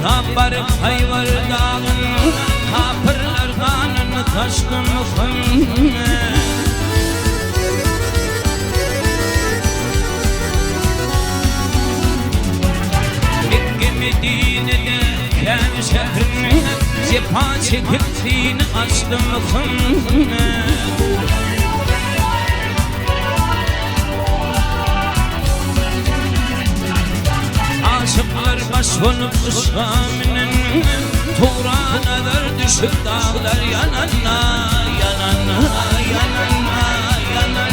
Tabarım hayvar dağın kapırlar kanını taşkın Medine'de kem şehrine cepa çekip zini açtım Aşıklar başlanıp ışkaminin Turana'lar düşüp dağlar yanana Yanana, yanana, yanana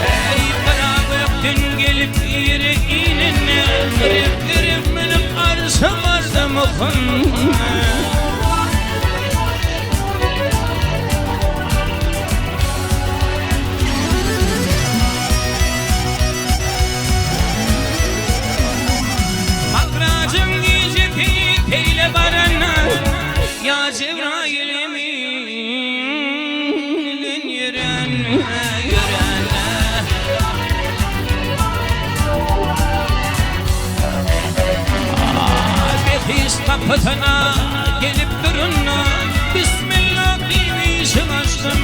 Ey beraber gelip yeri inine Girip girip benim arşım vardım Ya Cebrail'imin yürene Behiş kapıtına gelip durunna Bismillah demişim açtım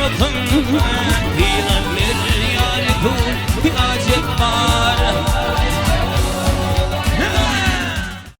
Peygamber ya Resul ya Cebrail